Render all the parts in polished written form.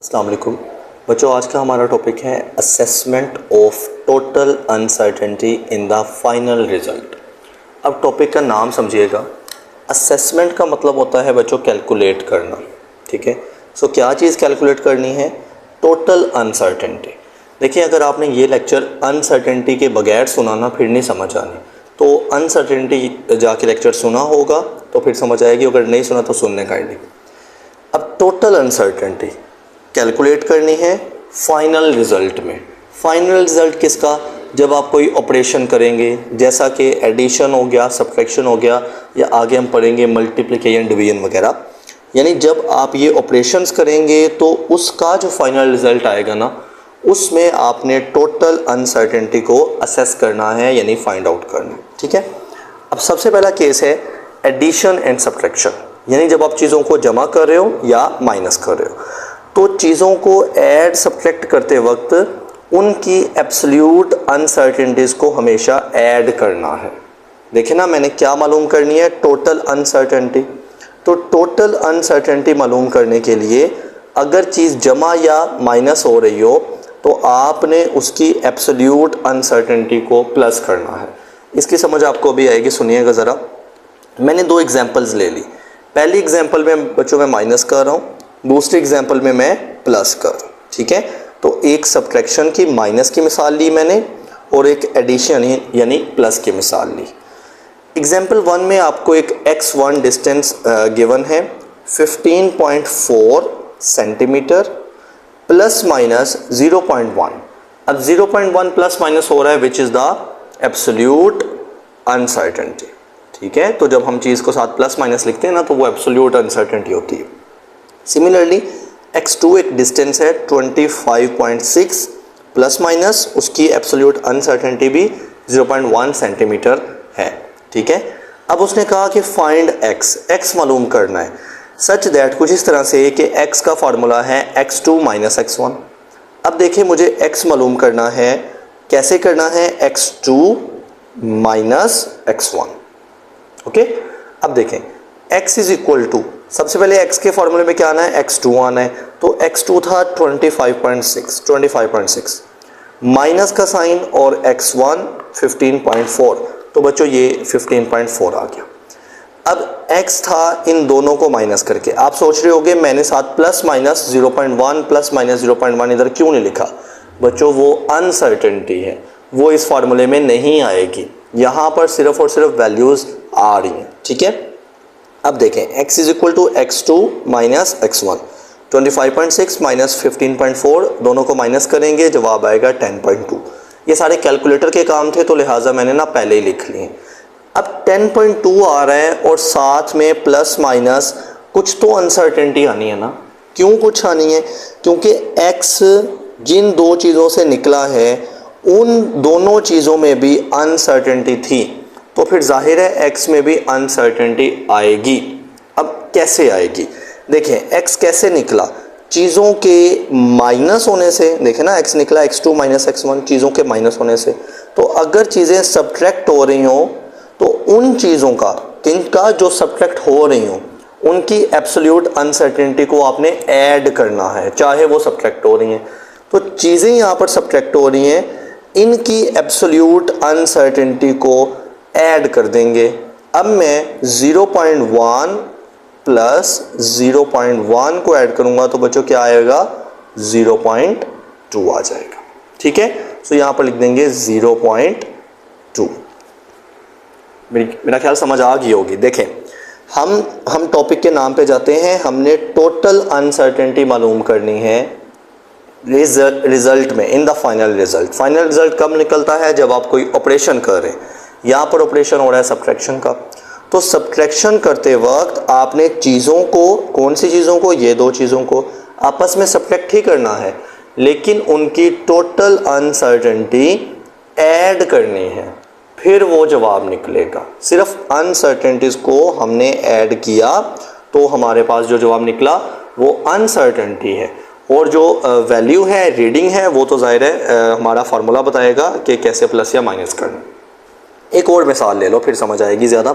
अस्सलाम वालेकुम बच्चों, आज का हमारा टॉपिक है assessment of total uncertainty in the final result. अब टॉपिक का नाम समझिएगा। असेसमेंट का मतलब होता है बच्चों कैलकुलेट करना, ठीक है। सो क्या चीज़ कैलकुलेट करनी है? Total uncertainty. देखिए, अगर आपने ये लेक्चर अनसर्टेनिटी के बगैर सुना ना, फिर नहीं समझ आनी। तो अनसर्टेनिटी जाके लेक्चर सुना होगा तो फिर समझ आएगी, अगर नहीं सुना तो सुनने का ही नहीं। अब टोटल अनसर्टेनिटी कैलकुलेट करनी है फाइनल रिज़ल्ट में। फाइनल रिज़ल्ट किसका? जब आप कोई ऑपरेशन करेंगे, जैसा कि एडिशन हो गया, सब्ट्रैक्शन हो गया, या आगे हम पढ़ेंगे मल्टीप्लिकेशन, डिवीजन वगैरह। यानी जब आप ये ऑपरेशंस करेंगे तो उसका जो फाइनल रिज़ल्ट आएगा ना, उसमें आपने टोटल अनसर्टेनिटी को असेस करना है, यानी फाइंड आउट करना है, ठीक है। अब सबसे पहला केस है एडिशन एंड सब्ट्रैक्शन, यानी जब आप चीज़ों को जमा कर रहे हो या माइनस कर रहे हो, तो चीज़ों को ऐड सब्ट्रैक्ट करते वक्त उनकी एब्सोल्यूट अनसर्टेनिटीज़ को हमेशा ऐड करना है। देखिए ना, मैंने क्या मालूम करनी है? Total uncertainty. तो टोटल अनसर्टेनिटी मालूम करने के लिए अगर चीज़ जमा या माइनस हो रही हो तो आपने उसकी एब्सोल्यूट अनसर्टेनिटी को प्लस करना है। इसकी समझ आपको भी आएगी, सुनिएगा ज़रा। मैंने दो एग्जांपल्स ले ली। पहली एग्जांपल में बच्चों मैं माइनस कर रहा हूँ, दूसरी एग्जांपल में मैं प्लस कर रहा हूँ, ठीक है। तो एक सब्ट्रैक्शन की माइनस की मिसाल ली मैंने और एक एडिशन यानी प्लस की मिसाल ली। एग्जांपल 1 में आपको एक x1 डिस्टेंस गिवन है 15.4 सेंटीमीटर प्लस माइनस 0.1। अब 0.1 प्लस माइनस हो रहा है which is the absolute uncertainty, ठीक है। तो जब हम चीज़ को साथ प्लस माइनस लिखते हैं ना, तो वो एब्सोल्यूट अनसर्टेनिटी होती है। सिमिलरली x2 एक डिस्टेंस है 25.6 प्लस माइनस उसकी एब्सोल्यूट अनसर्टेनिटी भी 0.1 सेंटीमीटर है, ठीक है। अब उसने कहा कि फाइंड x मालूम करना है, सच दैट कुछ इस तरह से कि x का फार्मूला है x2 माइनस x1। अब देखिए, मुझे x मालूम करना है, कैसे करना है? x2 minus x1, okay. अब देखें, x इज इक्वल टू, सबसे पहले x के फॉर्मूले में क्या आना है? x2 आना है। तो x2 था 25.6 माइनस का साइन और x1 15.4, तो बच्चों ये 15.4 आ गया। अब x था इन दोनों को माइनस करके, आप सोच रहे होगे मैंने साथ प्लस माइनस 0.1 प्लस माइनस 0.1 इधर क्यों नहीं लिखा? बच्चों वो अनसर्टेनिटी है, वो इस फार्मूले में नहीं आएगी, यहाँ पर सिर्फ और सिर्फ वैल्यूज़ आ रही हैं, ठीक है। अब देखें, x is equal to x2 minus x1, 25.6 minus 15.4, दोनों को माइनस करेंगे, जवाब आएगा 10.2। ये सारे कैलकुलेटर के काम थे तो लिहाजा मैंने ना पहले ही लिख लिए। अब 10.2 आ रहा है और साथ में प्लस माइनस, कुछ तो अनसर्टेनिटी आनी है ना। क्यों कुछ आनी है? क्योंकि x जिन दो चीज़ों से निकला है उन दोनों चीज़ों में भी अनसर्टेनिटी थी, तो फिर जाहिर है x में भी अनसर्टेनिटी आएगी। अब कैसे आएगी? देखें, x कैसे निकला? चीज़ों के माइनस होने से। देखें ना, x निकला x2 माइनस x1, चीज़ों के माइनस होने से। तो अगर चीज़ें सब्ट्रैक्ट हो रही हों तो उन चीज़ों का, किनका जो सब्ट्रैक्ट हो रही हों, उनकी एब्सोल्यूट अनसर्टेनिटी को आपने ऐड करना है, चाहे वो सब्ट्रैक्ट हो रही हैं। तो चीज़ें यहाँ पर सब्ट्रैक्ट हो रही हैं, इनकी एब्सोल्यूट अनसर्टेनिटी को ऐड कर देंगे। अब मैं 0.1 प्लस 0.1 को ऐड करूंगा तो बच्चों क्या आएगा? 0.2 आ जाएगा, ठीक है। तो यहाँ पर लिख देंगे 0.2। मेरा ख्याल समझ आ गई होगी। देखें, हम टॉपिक के नाम पे जाते हैं। हमने टोटल अनसर्टेनिटी मालूम करनी है रिजल्ट में, in the final result. Final result कब निकलता है? जब आप कोई ऑपरेशन कर रहे हैं। यहाँ पर ऑपरेशन हो रहा है सब्ट्रैक्शन का, तो सब्ट्रैक्शन करते वक्त आपने चीज़ों को, कौन सी चीज़ों को? ये दो चीज़ों को आपस में सब्ट्रैक्ट ही करना है, लेकिन उनकी टोटल अनसर्टेनिटी ऐड करनी है, फिर वो जवाब निकलेगा। सिर्फ अनसर्टेनिटीज़ को हमने ऐड किया तो हमारे पास जो जवाब निकला वो अनसर्टेनिटी है, और जो वैल्यू है, रीडिंग है, वो तो ज़ाहिर है हमारा फार्मूला बताएगा कि कैसे प्लस या माइनस करना। एक और मिसाल ले लो, फिर समझ आएगी ज़्यादा।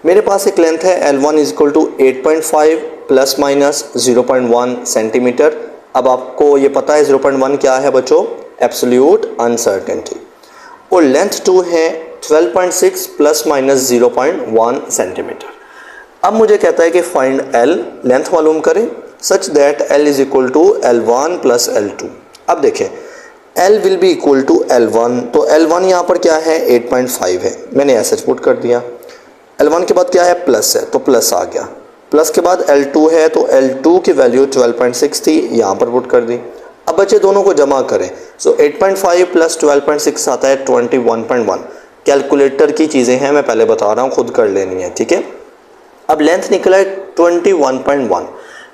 मेरे पास एक लेंथ है L1 is equal to 8.5 plus minus 0.1 centimetre. अब आपको ये पता है 0.1 क्या है बच्चों, एब्सोल्यूट अनसर्टेनिटी। और लेंथ 2 है 12.6 प्लस माइनस 0.1 सेंटीमीटर। अब मुझे कहता है कि फाइंड L, लेंथ मालूम करें such that L is equal to L1 plus L2। अब देखें L will be equal to L1, तो L1 यहाँ पर क्या है 8.5 है, मैंने ऐसे पुट कर दिया। L1 के बाद क्या है प्लस है, तो प्लस आ गया। प्लस के बाद L2 है, तो L2 की वैल्यू 12.6 थी, यहाँ पर पुट कर दी। अब बच्चे दोनों को जमा करें, सो 8.5 प्लस 12.6 आता है 21.1। कैलकुलेटर की चीज़ें हैं, मैं पहले बता रहा हूँ, खुद कर लेनी है, ठीक है। अब लेंथ निकला है 21.1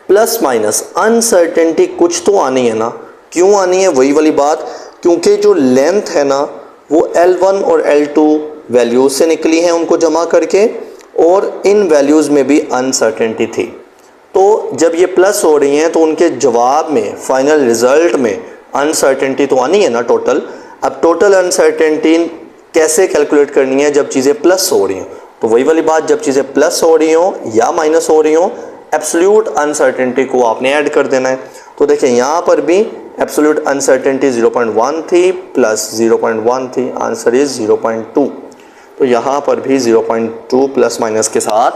प्लस माइनस अनसर्टेनिटी कुछ तो आनी है ना, क्यों आनी है, वही वाली बात, क्योंकि जो लेंथ है ना वो L1 और L2 वैल्यूज से निकली है उनको जमा करके, और इन वैल्यूज़ में भी अनसर्टेनिटी थी। तो जब ये प्लस हो रही हैं तो उनके जवाब में, फाइनल रिजल्ट में अनसर्टेनिटी तो आनी है ना टोटल। अब टोटल अनसर्टेनिटी कैसे कैलकुलेट करनी है जब चीज़ें प्लस हो रही हैं, तो वही वाली बात, जब चीज़ें प्लस हो रही हों या माइनस हो रही हों, एब्सोल्यूट अनसर्टेनिटी को आपने ऐड कर देना है। तो देखिए यहाँ पर भी एब्सोल्यूट अनसर्टेनिटी 0.1 थी प्लस 0.1 थी, आंसर इज 0.2। तो यहाँ पर भी 0.2 प्लस माइनस के साथ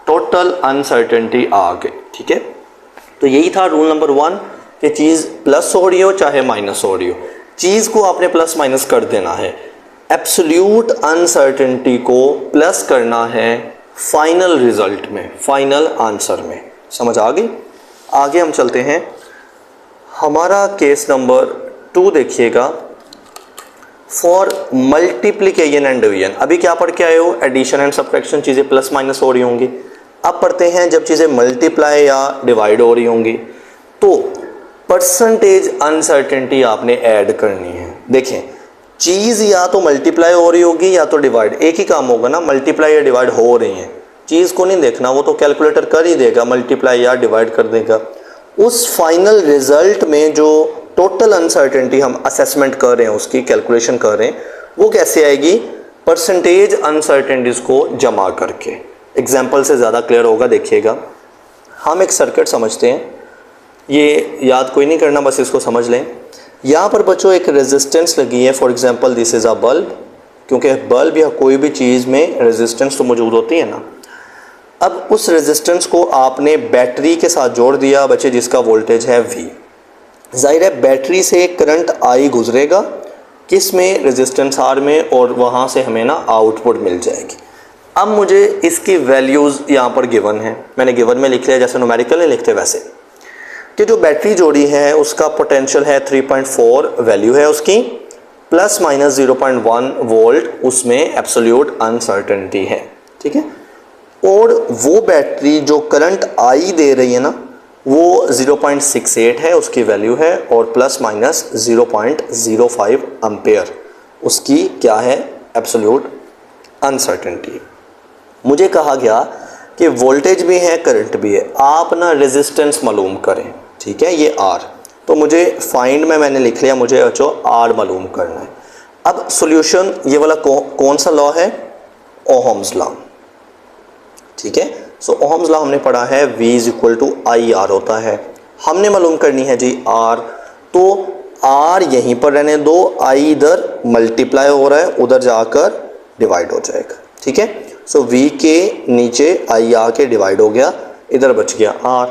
टोटल अनसर्टेनिटी आ गई, ठीक है। तो यही था रूल नंबर 1 कि चीज़ प्लस हो रही हो चाहे माइनस हो रही हो, चीज़ को आपने प्लस माइनस कर देना है। एब्सोल्यूट अनसर्टेनिटी को प्लस करना है फाइनल रिजल्ट में, फाइनल आंसर में। समझ आ गई। आगे हम चलते हैं, हमारा केस नंबर 2 देखिएगा, फॉर मल्टीप्लिकेशन एंड डिवीजन। अभी क्या पढ़ के आए हो, एडिशन एंड सब्ट्रैक्शन, चीज़ें प्लस माइनस हो रही होंगी। अब पढ़ते हैं जब चीज़ें मल्टीप्लाई या डिवाइड हो रही होंगी, तो परसेंटेज अनसर्टेनिटी आपने ऐड करनी है। देखें चीज़ या तो मल्टीप्लाई हो रही होगी या तो डिवाइड, एक ही काम होगा ना, मल्टीप्लाई या डिवाइड हो रही हैं, चीज़ को नहीं देखना, वो तो कैलकुलेटर कर ही देगा, मल्टीप्लाई या डिवाइड कर देगा। उस फाइनल रिजल्ट में जो टोटल अनसर्टेनिटी हम असेसमेंट कर रहे हैं, उसकी कैलकुलेशन कर रहे हैं, वो कैसे आएगी, परसेंटेज अनसर्टेनिटीज़ को जमा करके। एग्जाम्पल से ज़्यादा क्लियर होगा, देखिएगा। हम एक सर्किट समझते हैं, ये याद कोई नहीं करना, बस इसको समझ लें। यहाँ पर बच्चों एक रेजिस्टेंस लगी है, for example this is a bulb, क्योंकि बल्ब या कोई भी चीज़ में रेजिस्टेंस तो मौजूद होती है ना। अब उस रेजिस्टेंस को आपने बैटरी के साथ जोड़ दिया बच्चे, जिसका वोल्टेज है V। जाहिर है बैटरी से करंट I गुजरेगा किस में, रेजिस्टेंस R में, और वहाँ से हमें ना आउटपुट मिल जाएगी। अब मुझे इसकी वैल्यूज़ यहाँ पर गिवन है, मैंने गिवन में लिख लिया, जैसे न्यूमेरिकल नहीं लिखते वैसे, कि जो बैटरी जोड़ी है उसका पोटेंशियल है 3.4 वैल्यू है उसकी, प्लस माइनस 0.1 वोल्ट उसमें एब्सोल्यूट अनसर्टेनिटी है, ठीक है। और वो बैटरी जो करंट I दे रही है ना वो 0.68 है उसकी वैल्यू है, और प्लस माइनस 0.05 एम्पेयर उसकी क्या है, एब्सोल्यूट अनसर्टेनिटी। मुझे कहा गया कि वोल्टेज भी है करंट भी है, आप ना रेजिस्टेंस मालूम करें, ठीक है, ये R। तो मुझे फाइंड में मैंने लिख लिया, मुझे जो R मालूम करना है। अब सॉल्यूशन ये वाला कौन सा लॉ है, ओहम्स लॉ, ठीक है। सो ओहम्स लॉ हमने पढ़ा है, V is equal to IR होता है, हमने मालूम करनी है जी R। तो R यहीं पर रहने दो, I इधर मल्टीप्लाई हो रहा है, उधर जाकर डिवाइड हो जाएगा, ठीक है। सो V के नीचे I आके डिवाइड हो गया, इधर बच गया R।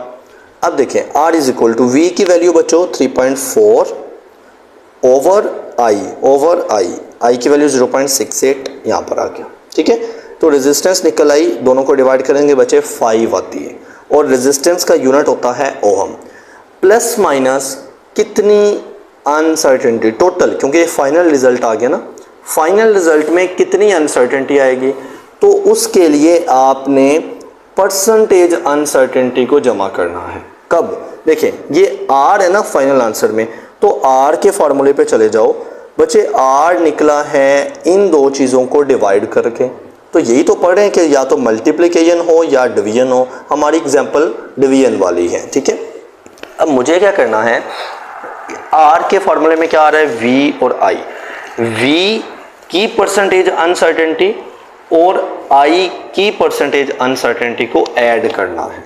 अब देखें R is equal to V की वैल्यू बच्चों 3.4 ओवर I की वैल्यू 0.68 यहाँ पर आ गया, ठीक है। तो रेजिस्टेंस निकल आई, दोनों को डिवाइड करेंगे बच्चे 5 आती है, और रेजिस्टेंस का यूनिट होता है ओहम। प्लस माइनस कितनी अनसर्टेनिटी टोटल, क्योंकि ये फाइनल रिजल्ट आ गया ना, फाइनल रिजल्ट में कितनी अनसर्टेनिटी आएगी, तो उसके लिए आपने परसेंटेज अनसर्टेनिटी को जमा करना है। कब, देखें ये R है ना फाइनल आंसर में, तो R के फार्मूले पे चले जाओ बच्चे, R निकला है इन दो चीज़ों को डिवाइड करके। तो यही तो पढ़ रहे हैं कि या तो मल्टीप्लिकेशन हो या डिवीजन हो, हमारी एग्जांपल डिवीजन वाली है, ठीक है। अब मुझे क्या करना है, R के फार्मूले में क्या आ रहा है, V और I, V की परसेंटेज अनसर्टेनिटी और I की परसेंटेज अनसर्टेनिटी को ऐड करना है।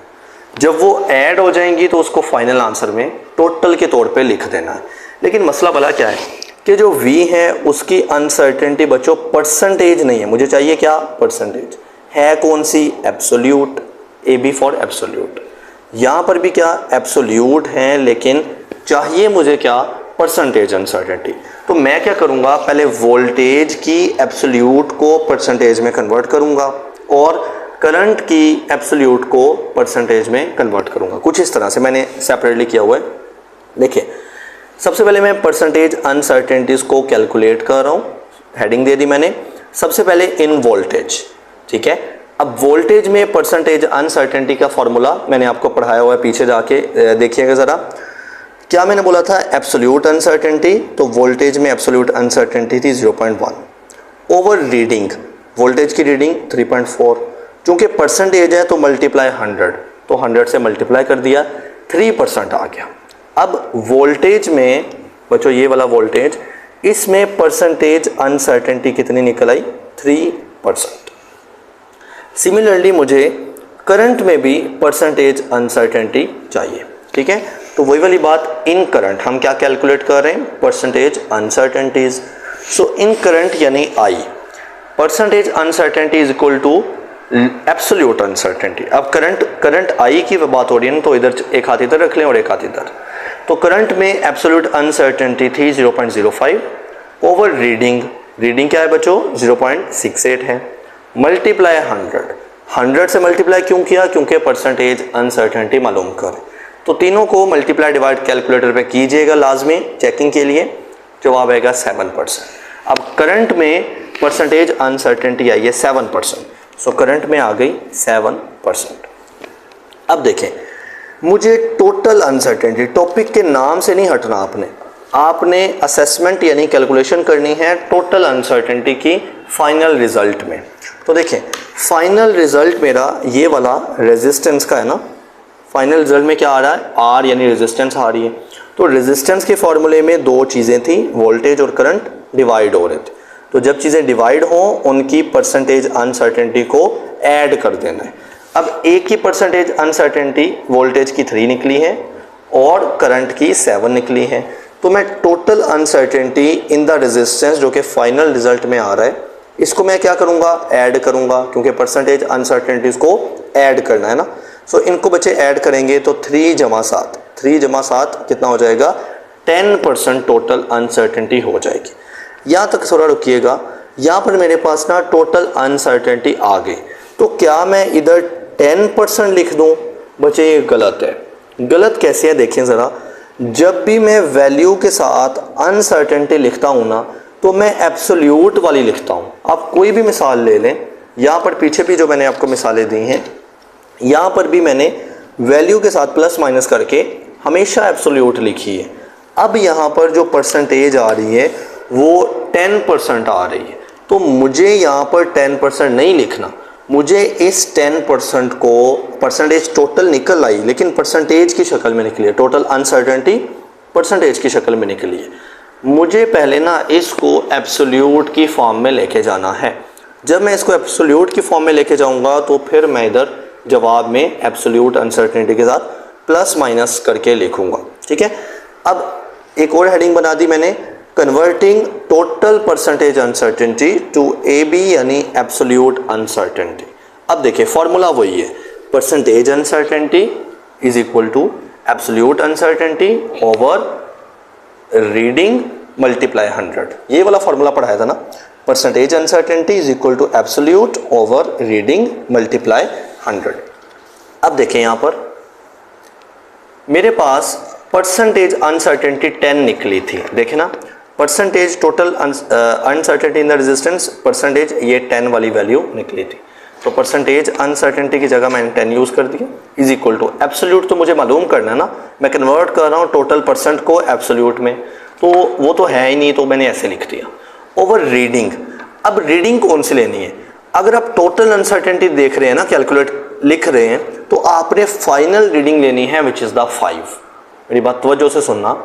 जब वो ऐड हो जाएंगी तो उसको फाइनल आंसर में टोटल के तौर पे लिख देना है। लेकिन मसला भला क्या है कि जो v है उसकी अनसर्टेनिटी बच्चों परसेंटेज नहीं है, मुझे चाहिए क्या, परसेंटेज है। कौन सी, absolute, A B for absolute. यहाँ पर भी क्या एब्सोल्यूट है, लेकिन चाहिए मुझे क्या, परसेंटेज अनसर्टेनिटी। तो मैं क्या करूँगा, पहले वोल्टेज की एब्सोल्यूट को परसेंटेज में कन्वर्ट करूँगा और करंट की एब्सोल्यूट को परसेंटेज में कन्वर्ट करूँगा। कुछ इस तरह से मैंने सेपरेटली किया हुआ है। देखिए सबसे पहले मैं परसेंटेज अनसर्टेनिटीज को कैलकुलेट कर रहा हूँ, हेडिंग दे दी मैंने। सबसे पहले इन वोल्टेज, ठीक है। अब वोल्टेज में परसेंटेज अनसर्टेनिटी का फॉर्मूला मैंने आपको पढ़ाया हुआ है, पीछे जाके देखिएगा ज़रा। क्या मैंने बोला था, एब्सोल्यूट अनसर्टेनिटी, तो वोल्टेज में एब्सोल्यूट अनसर्टेनिटी थी 0.1 ओवर रीडिंग, वोल्टेज की रीडिंग 3.4। चूँकि परसेंटेज है तो मल्टीप्लाई 100, तो 100 से मल्टीप्लाई कर दिया, 3% आ गया। अब वोल्टेज में बच्चों ये वाला वोल्टेज, इसमें परसेंटेज अनसर्टेनिटी कितनी निकल आई, 3%। सिमिलरली मुझे करंट में भी परसेंटेज अनसर्टेनिटी चाहिए, ठीक है। तो वही वाली बात, इन करंट हम क्या कैलकुलेट कर रहे हैं, percentage uncertainties. So in current यानी I, percentage uncertainty is equal to absolute uncertainty. अब करंट आई की बात हो रही है ना, तो इधर एक हाथ इधर रख लें और एक हाथ इधर। तो करंट में एब्सोल्यूट अनसर्टेनिटी थी 0.05 ओवर रीडिंग क्या है बच्चों, 0.68 है, मल्टीप्लाई 100 से मल्टीप्लाई क्यों किया, क्योंकि परसेंटेज अनसर्टेनिटी मालूम कर। तो तीनों को मल्टीप्लाई डिवाइड कैलकुलेटर पे कीजिएगा लाजमी चेकिंग के लिए, जवाब आएगा 7%। अब करंट में परसेंटेज अनसर्टेनिटी आई है 7%, सो करंट में आ गई 7%। अब देखें, मुझे टोटल अनसर्टेनिटी, टॉपिक के नाम से नहीं हटना आपने असेसमेंट यानी कैलकुलेशन करनी है टोटल अनसर्टेनिटी की फाइनल रिजल्ट में। तो देखें फाइनल रिजल्ट मेरा ये वाला रेजिस्टेंस का है ना, फाइनल रिजल्ट में क्या आ रहा है, आर यानी रेजिस्टेंस आ रही है। तो रेजिस्टेंस के फॉर्मूले में दो चीज़ें थी, वोल्टेज और करंट डिवाइड हो रहे थे। तो जब चीज़ें डिवाइड हों उनकी परसेंटेज अनसर्टेनिटी को ऐड कर देना है। अब एक ही परसेंटेज अनसर्टेनिटी वोल्टेज की 3 निकली है और करंट की 7 निकली है। तो मैं total uncertainty in the resistance जो कि फाइनल रिजल्ट में आ रहा है, इसको मैं क्या करूँगा, ऐड करूँगा, क्योंकि परसेंटेज अनसर्टेनिटीज को ऐड करना है ना। सो इनको बच्चे ऐड करेंगे तो 3 जमा 7 कितना हो जाएगा, 10% टोटल अनसर्टेनिटी हो जाएगी। यहाँ तक थोड़ा रुकिएगा, यहाँ पर मेरे पास ना टोटल अनसर्टेनिटी आ गई। तो क्या मैं इधर 10% लिख दूँ, बच्चे ये गलत है। गलत कैसे है देखिए ज़रा, जब भी मैं वैल्यू के साथ अनसर्टेनिटी लिखता हूँ ना, तो मैं एब्सोल्यूट वाली लिखता हूँ। आप कोई भी मिसाल ले लें, यहाँ पर पीछे भी जो मैंने आपको मिसालें दी हैं, यहाँ पर भी मैंने वैल्यू के साथ प्लस माइनस करके हमेशा एब्सोल्यूट लिखी है। अब यहाँ पर जो परसेंटेज आ रही है वो 10% आ रही है, तो मुझे यहाँ पर 10% नहीं लिखना, मुझे इस 10% को, परसेंटेज टोटल निकल आई लेकिन परसेंटेज की शक्ल में निकली है, टोटल अनसर्टेनिटी परसेंटेज की शक्ल में निकली है। मुझे पहले ना इसको एब्सोल्यूट की फॉर्म में लेके जाना है। जब मैं इसको एब्सोल्यूट की फॉर्म में लेके जाऊंगा तो फिर मैं इधर जवाब में एब्सोल्यूट अनसर्टेनिटी के साथ प्लस माइनस करके लिखूंगा, ठीक है। अब एक और हेडिंग बना दी मैंने, converting total percentage uncertainty to A B यानी एब्सोल्यूट अनसर्टेनिटी। अब देखिए फॉर्मूला वही है, percentage uncertainty is equal to absolute uncertainty over reading multiply 100। ये वाला फॉर्मूला पढ़ाया था ना, percentage uncertainty is equal to absolute over reading multiply 100। अब देखें यहाँ पर मेरे पास परसेंटेज अनसर्टेनिटी 10 निकली थी, देखें ना, percentage total uncertainty in the resistance, percentage ये 10 वाली वैल्यू निकली थी। तो परसेंटेज अनसर्टेनिटी की जगह मैंने 10 यूज़ कर दिया, इज इक्वल टू एब्सोल्यूट, तो मुझे मालूम करना है ना, मैं कन्वर्ट कर रहा हूँ टोटल परसेंट को एब्सोल्यूट में, तो वो तो है ही नहीं, तो मैंने ऐसे लिख दिया ओवर रीडिंग। अब रीडिंग कौन सी लेनी है, अगर आप टोटल अनसर्टेनिटी देख रहे हैं ना, कैलकुलेट लिख रहे हैं, तो आपने फाइनल रीडिंग लेनी है विच इज़ द 5। मेरी बात तवज्जो से सुनना,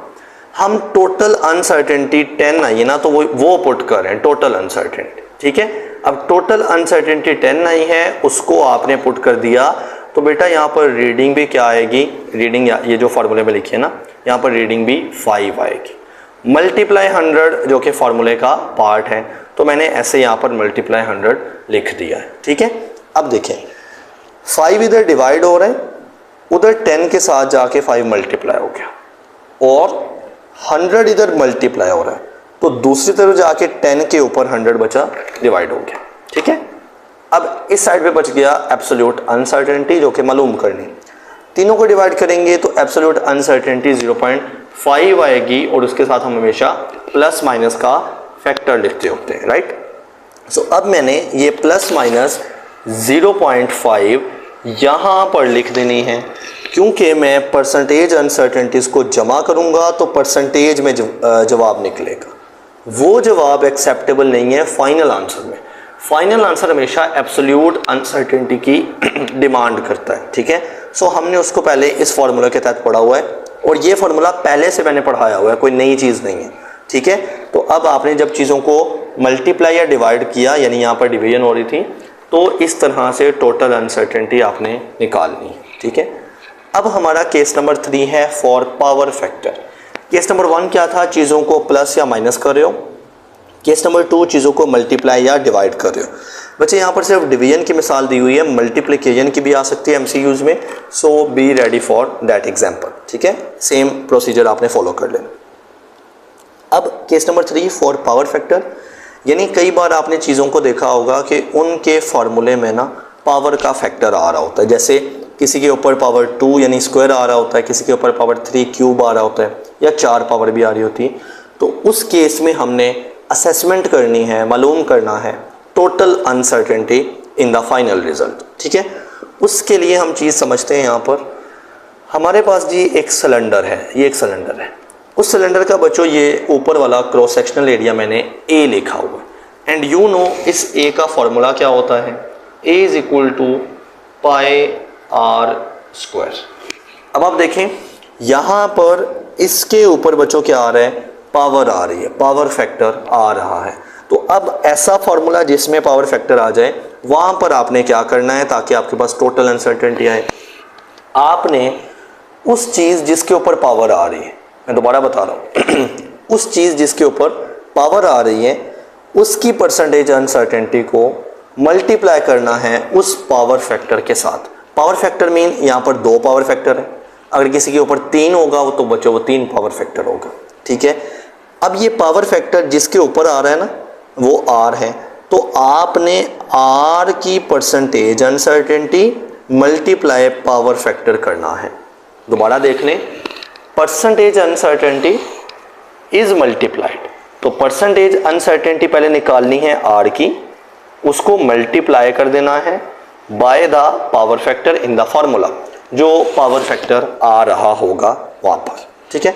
हम टोटल अनसर्टेनिटी 10 आई है ना, तो वो पुट कर रहे हैं टोटल अनसर्टेनिटी, ठीक है। अब टोटल अनसर्टेनिटी 10 आई है, उसको आपने पुट कर दिया तो बेटा यहाँ पर रीडिंग भी क्या आएगी, रीडिंग ये जो फार्मूले में लिखी है ना, यहाँ पर रीडिंग भी 5 आएगी। मल्टीप्लाई 100 जो कि फार्मूले का पार्ट है, तो मैंने ऐसे यहाँ पर मल्टीप्लाई 100 लिख दिया है। ठीक है, अब देखें 5 इधर डिवाइड हो रहा है, उधर 10 के साथ जाके 5 मल्टीप्लाई हो गया और 100 इधर मल्टीप्लाई हो रहा है, तो दूसरी तरफ जाके 10 के ऊपर 100 बचा, डिवाइड हो गया। ठीक है, अब इस साइड पे बच गया एब्सोल्यूट अनसर्टेनिटी जो कि मालूम करनी। तीनों को डिवाइड करेंगे तो एब्सोल्यूट अनसर्टेनिटी 0.5 आएगी और उसके साथ हम हमेशा प्लस माइनस का फैक्टर लिखते होते हैं, राइट। सो अब मैंने ये प्लस माइनस 0.5 यहाँ पर लिख देनी है, क्योंकि मैं परसेंटेज अनसर्टेनिटीज को जमा करूँगा तो परसेंटेज में जवाब निकलेगा। वो जवाब एक्सेप्टेबल नहीं है फाइनल आंसर में। फाइनल आंसर हमेशा एब्सोल्यूट अनसर्टेनिटी की डिमांड करता है। ठीक है, सो हमने उसको पहले इस फार्मूला के तहत पढ़ा हुआ है और ये फार्मूला पहले से मैंने पढ़ाया हुआ है, कोई नई चीज़ नहीं है। ठीक है, तो अब आपने जब चीज़ों को मल्टीप्लाई या डिवाइड किया, यानी यहाँ पर डिवीजन हो रही थी, तो इस तरह से टोटल अनसर्टेनिटी आपने निकालनी है। ठीक है, अब हमारा केस नंबर 3 है for power factor. Case number 1 क्या था, चीज़ों को प्लस या माइनस कर रहे हो। केस नंबर 2 चीज़ों को मल्टीप्लाई या डिवाइड कर रहे हो। बच्चे यहाँ पर सिर्फ डिवीजन की मिसाल दी हुई है, मल्टीप्लिकेशन की भी आ सकती है एमसीक्यूज में, so be ready for that example. ठीक है, सेम प्रोसीजर आपने फॉलो कर लेना। अब case number 3 for power factor, यानी कई बार आपने चीज़ों को देखा होगा कि उनके फार्मूले में ना पावर का फैक्टर आ रहा होता है, जैसे किसी के ऊपर पावर 2 यानी स्क्वायर आ रहा होता है, किसी के ऊपर पावर 3 क्यूब आ रहा होता है, या 4 पावर भी आ रही होती है। तो उस केस में हमने असेसमेंट करनी है, मालूम करना है total uncertainty in the final result. ठीक है, उसके लिए हम चीज़ समझते हैं। यहाँ पर हमारे पास जी एक सिलेंडर है, ये एक सिलेंडर है। उस सिलेंडर का बच्चों ये ऊपर वाला क्रॉस सेक्शनल एरिया मैंने ए लिखा हुआ है, एंड यू नो इस ए का फॉर्मूला क्या होता है, A is equal to pi r square. अब आप देखें यहाँ पर इसके ऊपर बच्चों क्या आ रहा है, पावर आ रही है, पावर फैक्टर आ रहा है। तो अब ऐसा फॉर्मूला जिसमें पावर फैक्टर आ जाए, वहाँ पर आपने क्या करना है ताकि आपके पास टोटल अनसर्टेनिटी आए, आपने उस चीज़ जिसके ऊपर पावर आ रही है, मैं दोबारा बता रहा हूँ उस चीज़ जिसके ऊपर पावर आ रही है उसकी परसेंटेज अनसर्टेनिटी को मल्टीप्लाई करना है उस पावर फैक्टर के साथ। पावर फैक्टर मीन यहाँ पर 2 पावर फैक्टर है, अगर किसी के ऊपर 3 होगा तो बच्चों वो 3 पावर फैक्टर होगा। ठीक है, अब ये पावर फैक्टर जिसके ऊपर आ रहा है ना वो आर है, तो आपने आर की percentage uncertainty multiply power factor करना है। दोबारा देख लें, परसेंटेज अनसर्टेनिटी इज मल्टीप्लाइड, तो परसेंटेज अनसर्टेनिटी पहले निकालनी है आर की, उसको मल्टीप्लाई कर देना है by the power factor in the formula, जो पावर फैक्टर आ रहा होगा वहाँ पर। ठीक है,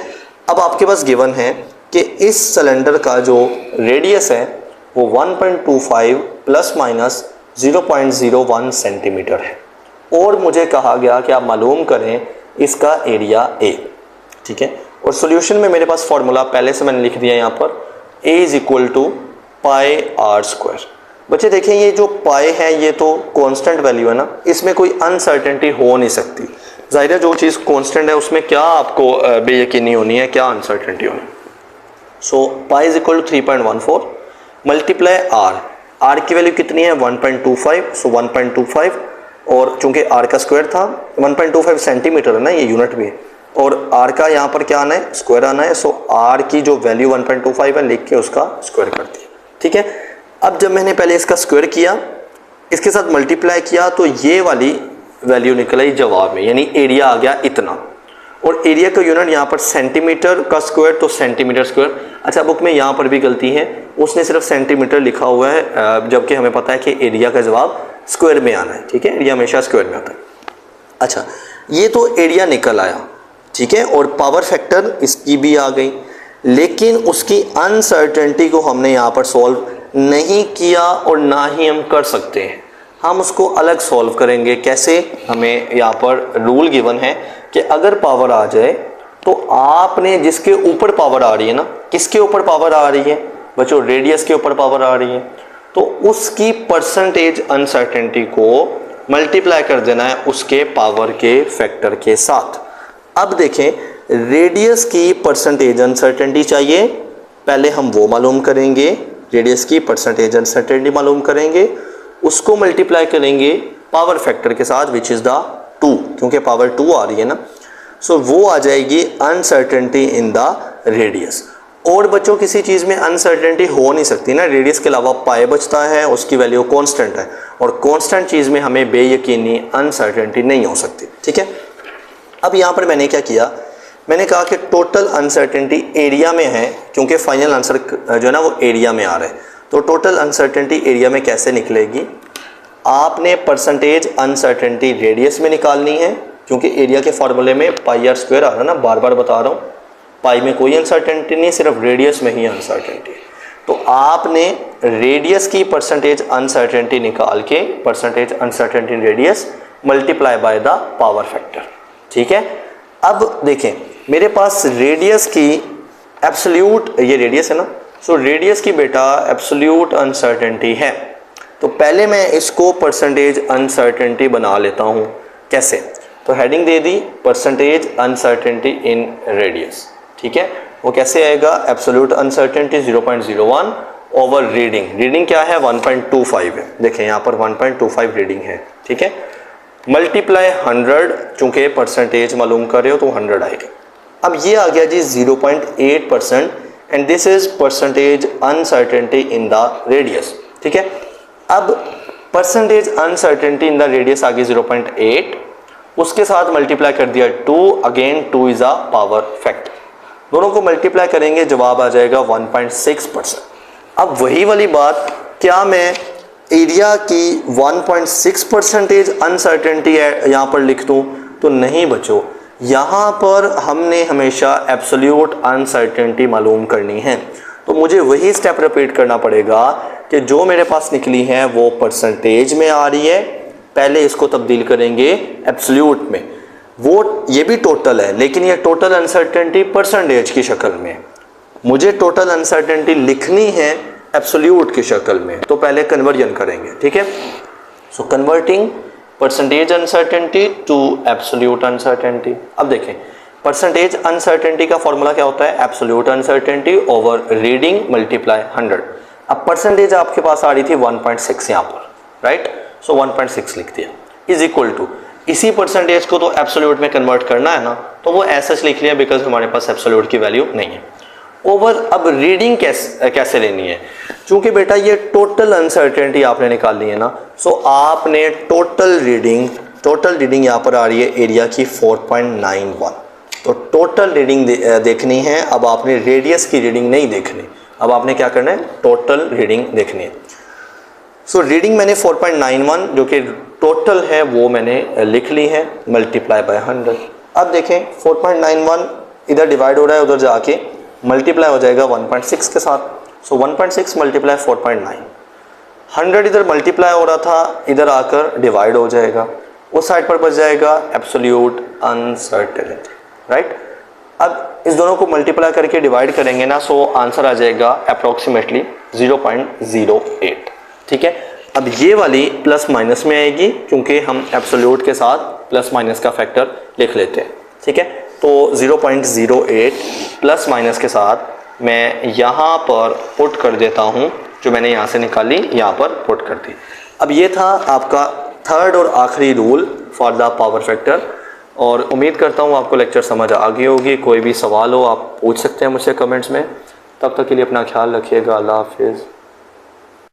अब आपके पास गिवन है कि इस सिलेंडर का जो रेडियस है वो 1.25 प्लस माइनस 0.01 सेंटीमीटर है, और मुझे कहा गया कि आप मालूम करें इसका एरिया ए। ठीक है, और सॉल्यूशन में मेरे पास फार्मूला पहले से मैंने लिख दिया यहाँ पर, a is equal to pi r square. बच्चे देखें ये जो पाई है ये तो कांस्टेंट वैल्यू है ना, इसमें कोई अनसर्टेनिटी हो नहीं सकती। जाहिर है जो चीज़ कांस्टेंट है उसमें क्या आपको बेयकीनी होनी है, क्या अनसर्टेनिटी होनी। So pi is equal to 3.14 multiply r, r की वैल्यू कितनी है 1.25, सो 1.25, और चूंकि आर का स्क्वायर था 1.25 सेंटीमीटर है ना, ये यूनिट भी है, और आर का यहाँ पर क्या आना है, स्क्वायर आना है। सो आर की जो वैल्यू 1.25 है लिख के उसका स्क्वायर कर दिया। ठीक है, अब जब मैंने पहले इसका स्क्वायर किया, इसके साथ मल्टीप्लाई किया, तो ये वाली वैल्यू निकल आई जवाब में, यानी एरिया आ गया इतना, और एरिया का यूनिट यहाँ पर सेंटीमीटर का स्क्वायर, तो सेंटीमीटर स्क्वायर। अच्छा, बुक में यहाँ पर भी गलती है, उसने सिर्फ सेंटीमीटर लिखा हुआ है, जबकि हमें पता है कि एरिया का जवाब स्क्वायर में आना है। ठीक है, एरिया हमेशा स्क्वायर में आता है। अच्छा, ये तो एरिया निकल आया, ठीक है, और पावर फैक्टर इसकी भी आ गई, लेकिन उसकी अनसर्टेनिटी को हमने यहाँ पर सॉल्व नहीं किया और ना ही हम कर सकते हैं। हम उसको अलग सॉल्व करेंगे। कैसे, हमें यहाँ पर रूल गिवन है कि अगर पावर आ जाए तो आपने जिसके ऊपर पावर आ रही है ना, किसके ऊपर पावर आ रही है बच्चों, रेडियस के ऊपर पावर आ रही है, तो उसकी परसेंटेज अनसर्टेनिटी को मल्टीप्लाई कर देना है उसके पावर के फैक्टर के साथ। अब देखें, रेडियस की परसेंटेज अनसर्टेनिटी चाहिए, पहले हम वो मालूम करेंगे, रेडियस की परसेंटेज अनसर्टेनिटी मालूम करेंगे, उसको मल्टीप्लाई करेंगे पावर फैक्टर के साथ विच इज़ द 2, क्योंकि पावर 2 आ रही है ना, सो वो आ जाएगी अनसर्टेनिटी इन द रेडियस। और बच्चों किसी चीज़ में अनसर्टेनिटी हो नहीं सकती ना, रेडियस के अलावा पाई बचता है, उसकी वैल्यू कांस्टेंट है, और कांस्टेंट चीज़ में हमें बेयकीनी अनसर्टेनिटी नहीं हो सकती। ठीक है, अब यहाँ पर मैंने क्या किया, मैंने कहा कि टोटल अनसर्टेनिटी एरिया में है, क्योंकि फाइनल आंसर जो है ना वो एरिया में आ रहा है, तो टोटल अनसर्टेनिटी एरिया में कैसे निकलेगी, आपने परसेंटेज अनसर्टेनिटी रेडियस में निकालनी है, क्योंकि एरिया के फॉर्मूले में पाई आर स्क्वायर आ रहा है ना, बार बार बता रहा हूँ, पाई में कोई अनसर्टेनिटी नहीं, सिर्फ रेडियस में ही अनसर्टेनिटी। तो आपने रेडियस की परसेंटेज अनसर्टेनिटी निकाल के percentage uncertainty radius multiply by the power factor. ठीक है, अब देखें मेरे पास रेडियस की एब्सोल्यूट, ये रेडियस है ना, सो रेडियस की बेटा एब्सोल्यूट अनसर्टेनिटी है, तो पहले मैं इसको परसेंटेज अनसर्टेनिटी बना लेता हूँ। कैसे, तो heading they the percentage uncertainty in radius. ठीक है, वो कैसे आएगा, absolute uncertainty 0.01 over reading, reading क्या है 1.25 है, देखें यहाँ पर 1.25 रीडिंग है। ठीक है, मल्टीप्लाई 100, चूंकि परसेंटेज मालूम कर रहे हो तो 100 आएगा। अब ये आ गया जी 0.8% and this is percentage uncertainty in the radius. ठीक है, अब percentage uncertainty in the radius आ गई 0.8, उसके साथ मल्टीप्लाई कर दिया 2, again 2 is a power factor, दोनों को मल्टीप्लाई करेंगे जवाब आ जाएगा 1.6%। अब वही वाली बात, क्या मैं एरिया की 1.6% अनसर्टेनिटी यहाँ पर लिख दूँ, तो नहीं बच्चों, यहाँ पर हमने हमेशा एब्सोल्यूट अनसर्टेनिटी मालूम करनी है, तो मुझे वही स्टेप रिपीट करना पड़ेगा कि जो मेरे पास निकली है वो परसेंटेज में आ रही है, पहले इसको तब्दील करेंगे एब्सोल्यूट में, वो ये भी टोटल है लेकिन ये टोटल अनसर्टेनिटी परसेंटेज की शक्ल में, मुझे टोटल अनसर्टेनिटी लिखनी है एब्सोल्यूट की शक्ल में, तो पहले कन्वर्जन करेंगे। ठीक है, so converting percentage uncertainty to absolute uncertainty. अब देखें परसेंटेज अनसर्टेनिटी का फॉर्मूला क्या होता है, absolute uncertainty over reading multiply 100। अब परसेंटेज आपके पास आ रही थी 1.6 यहाँ पर, राइट, सो 1.6 लिख दिया इज इक्वल टू, इसी परसेंटेज को तो एब्सोल्यूट में कन्वर्ट करना है ना, तो वो ऐसा लिख लिया बिकॉज हमारे पास एब्सोल्यूट की वैल्यू नहीं है। ओवर, अब रीडिंग कैसे लेनी है, क्योंकि बेटा ये टोटल अनसर्टेनिटी आपने निकालनी है ना, सो आपने टोटल रीडिंग यहाँ पर आ रही है एरिया की 4.91, तो टोटल रीडिंग देखनी है। अब आपने रेडियस की रीडिंग नहीं देखनी, अब आपने क्या करना है, टोटल रीडिंग देखनी है। सो रीडिंग मैंने 4.91 जो कि टोटल है वो मैंने लिख ली है, मल्टीप्लाई बाय 100। अब देखें 4.91 इधर डिवाइड हो रहा है, उधर जाके मल्टीप्लाई हो जाएगा 1.6 के साथ, सो 1.6 मल्टीप्लाई 4.9, 100 इधर मल्टीप्लाई हो रहा था, इधर आकर डिवाइड हो जाएगा, उस साइड पर बच जाएगा एब्सोल्यूट अनसर्टेनिटी, राइट। अब इस दोनों को मल्टीप्लाई करके डिवाइड करेंगे ना, सो आंसर आ जाएगा अप्रोक्सीमेटली 0.08। ठीक है, अब ये वाली प्लस माइनस में आएगी क्योंकि हम एब्सोल्यूट के साथ प्लस माइनस का फैक्टर लिख लेते हैं। ठीक है, तो 0.08 प्लस माइनस के साथ मैं यहाँ पर पुट कर देता हूँ, जो मैंने यहाँ से निकाली यहाँ पर पुट कर दी। अब ये था आपका थर्ड और आखिरी rule for the power factor, और उम्मीद करता हूँ आपको लेक्चर समझ आ गई होगी। कोई भी सवाल हो आप पूछ सकते हैं मुझसे कमेंट्स में। तब तक के लिए अपना ख्याल रखिएगा। अल्लाह हाफिज़।